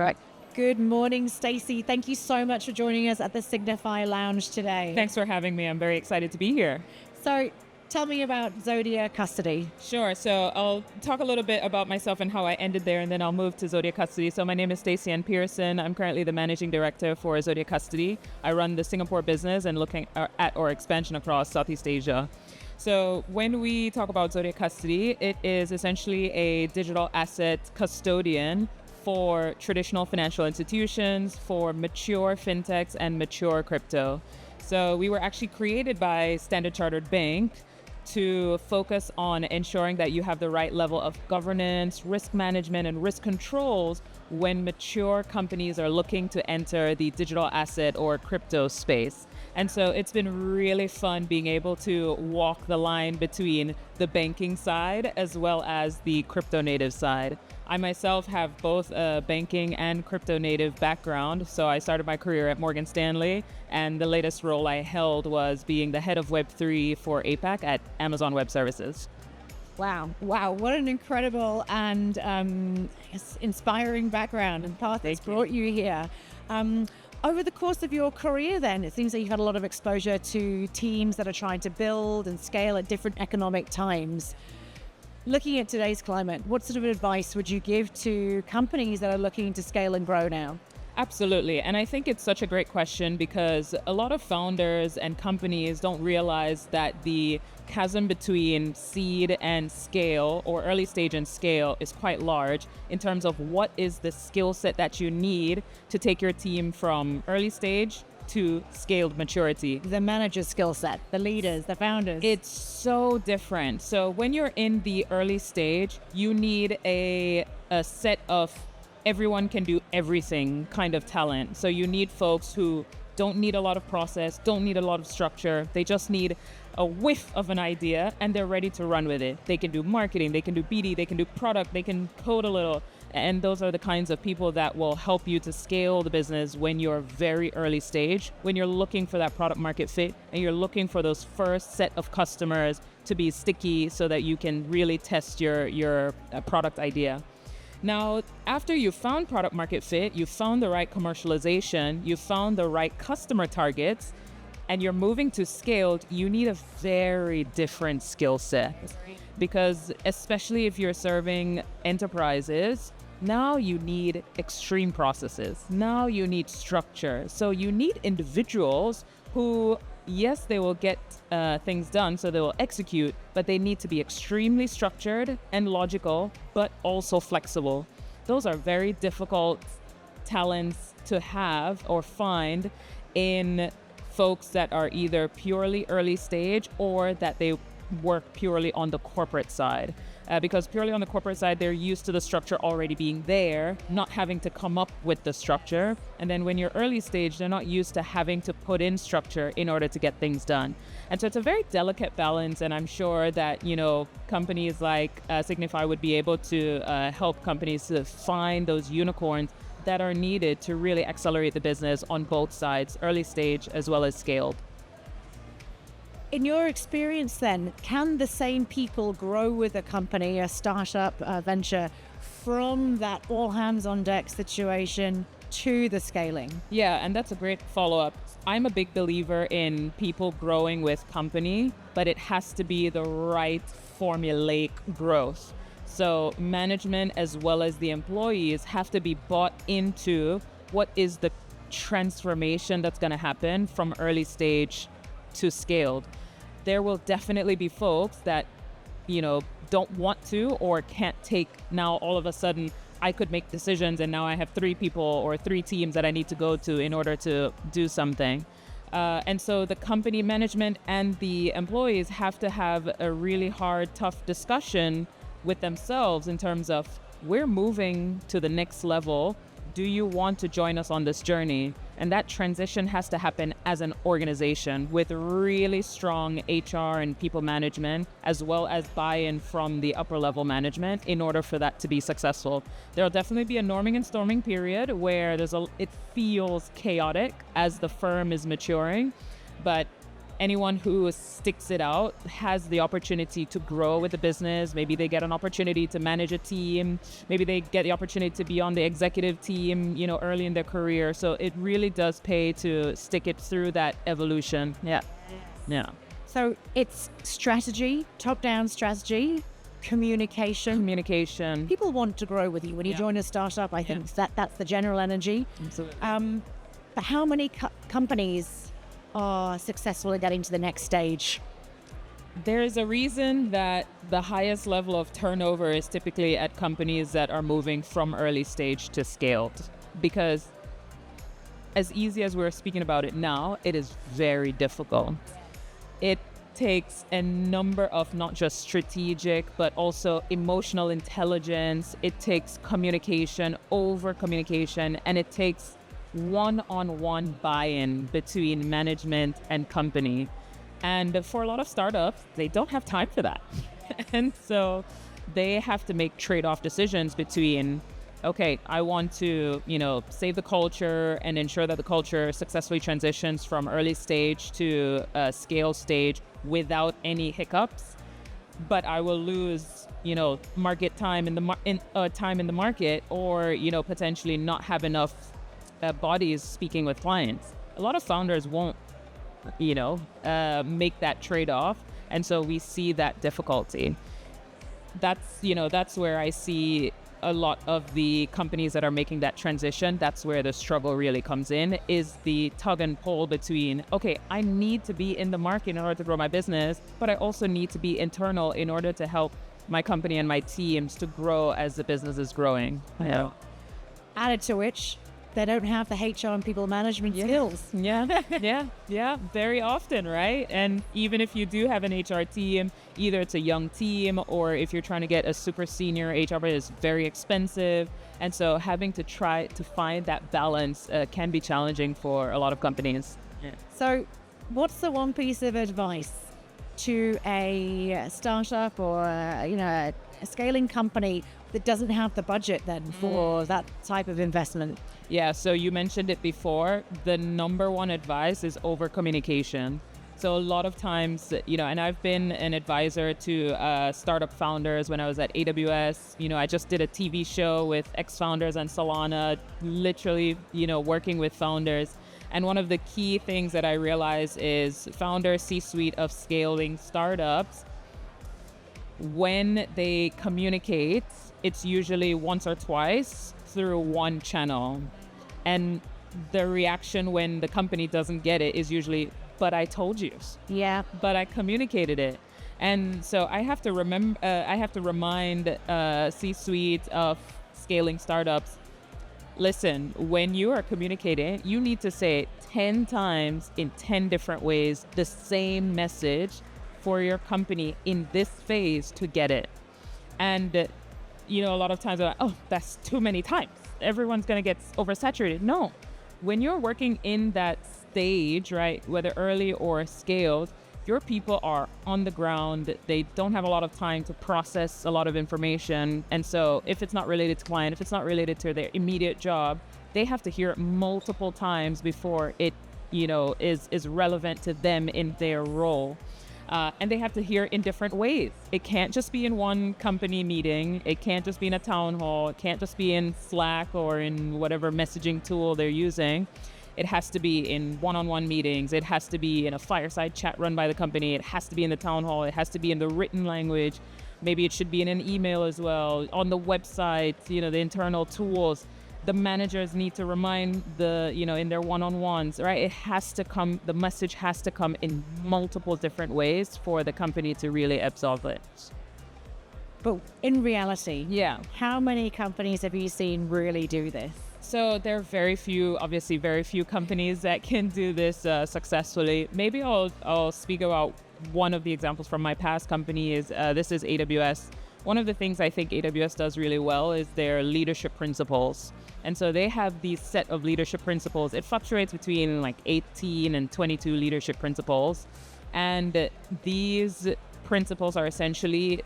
Correct. Good morning, Stacey. Thank you so much for joining us at the Cygnify Lounge today. Thanks for having me. I'm very excited to be here. So tell me about Zodia Custody. Sure. So I'll talk a little bit about myself and how I ended there, and then I'll move to Zodia Custody. So my name is Stacey-Ann Pearson. I'm currently the managing director for Zodia Custody. I run the Singapore business and looking at our expansion across Southeast Asia. So when we talk about Zodia Custody, it is essentially a digital asset custodian for traditional financial institutions, for mature fintechs and mature crypto. So we were actually created by Standard Chartered Bank to focus on ensuring that you have the right level of governance, risk management, and risk controls when mature companies are looking to enter the digital asset or crypto space. And so it's been really fun being able to walk the line between the banking side as well as the crypto native side. I myself have both a banking and crypto native background. So I started my career at Morgan Stanley, and the latest role I held was being the head of Web3 for APAC at Amazon Web Services. Wow. What an incredible and inspiring background and path that's brought you here. Over the course of your career then, it seems that you've had a lot of exposure to teams that are trying to build and scale at different economic times. Looking at today's climate, what sort of advice would you give to companies that are looking to scale and grow now? Absolutely. And I think it's such a great question because a lot of founders and companies don't realize that the chasm between seed and scale, or early stage and scale, is quite large in terms of what is the skill set that you need to take your team from early stage to scaled maturity. The manager's skill set, the leaders, the founders. It's so different. So when you're in the early stage, you need a set of everyone can do everything kind of talent. So you need folks who don't need a lot of process, don't need a lot of structure. They just need a whiff of an idea and they're ready to run with it. They can do marketing, they can do BD, they can do product, they can code a little. And those are the kinds of people that will help you to scale the business when you're very early stage, when you're looking for that product market fit and you're looking for those first set of customers to be sticky so that you can really test your product idea. Now, after you've found product market fit, you've found the right commercialization, you've found the right customer targets, and you're moving to scaled, you need a very different skill set. Because especially if you're serving enterprises, now you need extreme processes. Now you need structure. So you need individuals who, yes, they will get things done, so they will execute, but they need to be extremely structured and logical, but also flexible. Those are very difficult talents to have or find in folks that are either purely early stage or that they work purely on the corporate side. Because purely on the corporate side, they're used to the structure already being there, not having to come up with the structure. And then when you're early stage, they're not used to having to put in structure in order to get things done. And so it's a very delicate balance. And I'm sure that, companies like Cygnify would be able to help companies to find those unicorns that are needed to really accelerate the business on both sides, early stage as well as scaled. In your experience then, can the same people grow with a company, a startup, a venture, from that all hands on deck situation to the scaling? Yeah, and that's a great follow-up. I'm a big believer in people growing with company, but it has to be the right formulaic growth. So management as well as the employees have to be bought into what is the transformation that's going to happen from early stage to scaled. There will definitely be folks that, don't want to or can't take now all of a sudden I could make decisions and now I have 3 people or 3 teams that I need to go to in order to do something. And so the company management and the employees have to have a really hard, tough discussion with themselves in terms of, we're moving to the next level. Do you want to join us on this journey? And that transition has to happen as an organization with really strong HR and people management, as well as buy-in from the upper level management in order for that to be successful. There'll definitely be a norming and storming period where it feels chaotic as the firm is maturing, but anyone who sticks it out has the opportunity to grow with the business. Maybe they get an opportunity to manage a team. Maybe they get the opportunity to be on the executive team, early in their career. So it really does pay to stick it through that evolution. Yeah. Yeah. So it's strategy, top-down strategy, communication. People want to grow with you when you join a startup. I think that's the general energy. Absolutely. But how many companies are successful in getting to the next stage? There is a reason that the highest level of turnover is typically at companies that are moving from early stage to scaled. Because as easy as we're speaking about it now, it is very difficult. It takes a number of not just strategic, but also emotional intelligence. It takes communication, over communication, and it takes one-on-one buy-in between management and company. And for a lot of startups, they don't have time for that. And so they have to make trade-off decisions between, okay, I want to, save the culture and ensure that the culture successfully transitions from early stage to scale stage without any hiccups. But I will lose, market time in the market, or, potentially not have enough bodies speaking with clients. A lot of founders won't, make that trade-off. And so we see that difficulty. That's where I see a lot of the companies that are making that transition. That's where the struggle really comes in, is the tug and pull between, okay, I need to be in the market in order to grow my business, but I also need to be internal in order to help my company and my teams to grow as the business is growing. Yeah. Added to which, they don't have the HR and people management skills. Yeah, very often, right? And even if you do have an HR team, either it's a young team, or if you're trying to get a super senior HR, but it's very expensive. And so having to try to find that balance can be challenging for a lot of companies. Yeah. So what's the one piece of advice to a startup or a scaling company that doesn't have the budget then for that type of investment? Yeah, so you mentioned it before. The number one advice is over communication. So a lot of times, and I've been an advisor to startup founders when I was at AWS. I just did a TV show with ex-founders on Solana, literally, working with founders. And one of the key things that I realize is founder C-suite of scaling startups, when they communicate, it's usually once or twice through one channel. And the reaction when the company doesn't get it is usually, but I told you. Yeah. But I communicated it. And so I have to remind C-suite of scaling startups, listen, when you are communicating, you need to say 10 times in 10 different ways the same message for your company in this phase to get it. And, a lot of times I'm like, oh, that's too many times. Everyone's going to get oversaturated. No, when you're working in that stage, right, whether early or scaled, your people are on the ground. They don't have a lot of time to process a lot of information. And so if it's not related to client, if it's not related to their immediate job, they have to hear it multiple times before it, is relevant to them in their role. And they have to hear in different ways. It can't just be in one company meeting. It can't just be in a town hall. It can't just be in Slack or in whatever messaging tool they're using. It has to be in one-on-one meetings. It has to be in a fireside chat run by the company. It has to be in the town hall. It has to be in the written language. Maybe it should be in an email as well. On the website, the internal tools. The managers need to remind in their one-on-ones, right? It has to come, the message has to come in multiple different ways for the company to really absorb it. But in reality, how many companies have you seen really do this? So there are very few companies that can do this successfully. Maybe I'll speak about one of the examples from my past company this is AWS. One of the things I think AWS does really well is their leadership principles. And so they have these set of leadership principles. It fluctuates between like 18 and 22 leadership principles. And these principles are essentially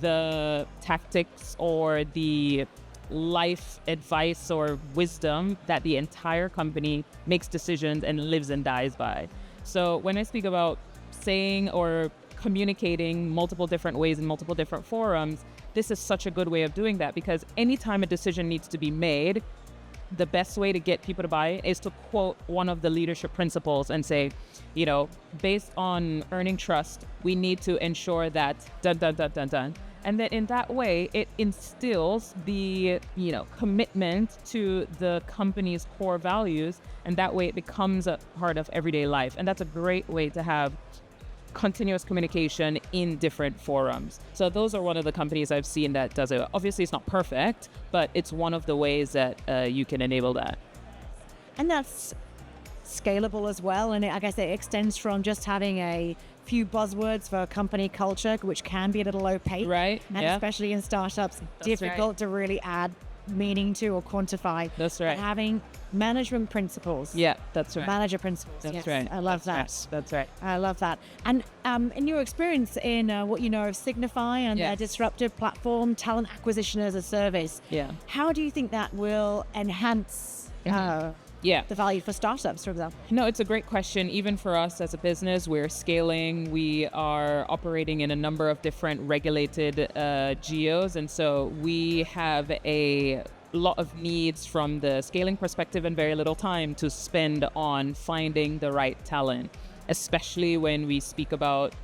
the tactics or the life advice or wisdom that the entire company makes decisions and lives and dies by. So when I speak about saying or communicating multiple different ways in multiple different forums, this is such a good way of doing that, because anytime a decision needs to be made, the best way to get people to buy it is to quote one of the leadership principles and say, based on earning trust, we need to ensure that dun, dun, dun, dun, dun. And then in that way, it instills the, commitment to the company's core values. And that way it becomes a part of everyday life. And that's a great way to have continuous communication in different forums. So those are one of the companies I've seen that does it. Obviously, it's not perfect, but it's one of the ways that you can enable that. And that's scalable as well. And I guess it extends from just having a few buzzwords for company culture, which can be a little opaque. Right. And especially in startups, difficult to really add meaning to or quantify. That's right. But having management principles. Yeah, that's right. Manager principles. That's right. I love that. That's right. I love that. And in your experience in what you know of Cygnify and their disruptive platform, talent acquisition as a service, how do you think that will enhance the value for startups, for example? No, it's a great question. Even for us as a business, we're scaling. We are operating in a number of different regulated geos. And so we have a lot of needs from the scaling perspective and very little time to spend on finding the right talent, especially when we speak about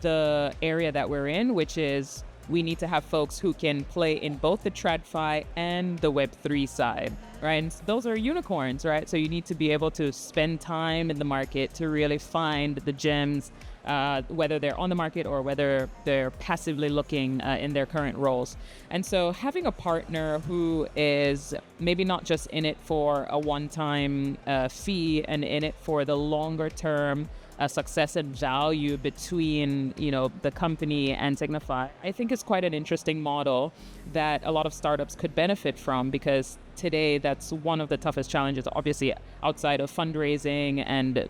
the area that we're in, which is we need to have folks who can play in both the TradFi and the Web3 side, right? And those are unicorns, right? So you need to be able to spend time in the market to really find the gems, whether they're on the market or whether they're passively looking in their current roles. And so having a partner who is maybe not just in it for a one-time fee and in it for the longer term success and value between, the company and Cygnify, I think is quite an interesting model that a lot of startups could benefit from, because today that's one of the toughest challenges, obviously outside of fundraising and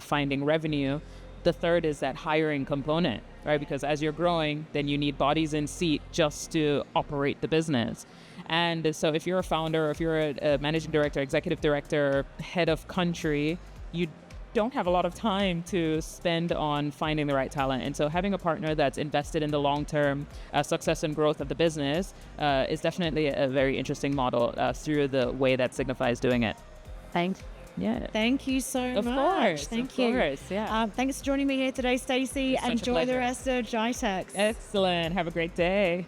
finding revenue. The third is that hiring component, right? Because as you're growing, then you need bodies in seat just to operate the business. And so if you're a founder, if you're a managing director, executive director, head of country, you don't have a lot of time to spend on finding the right talent. And so having a partner that's invested in the long-term success and growth of the business is definitely a very interesting model through the way that Cygnify is doing it. Thanks. Yeah. Thank you so much. Of course. Thank of you. course, yeah. Thanks for joining me here today, Stacey. It's such a Enjoy the pleasure. rest of GITEX. Excellent. Have a great day.